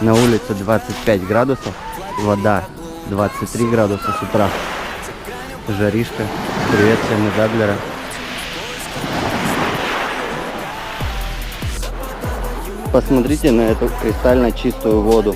На улице 25 градусов, вода 23 градуса с утра. Жаришка. Привет всем из Адлера. Посмотрите на эту кристально чистую воду.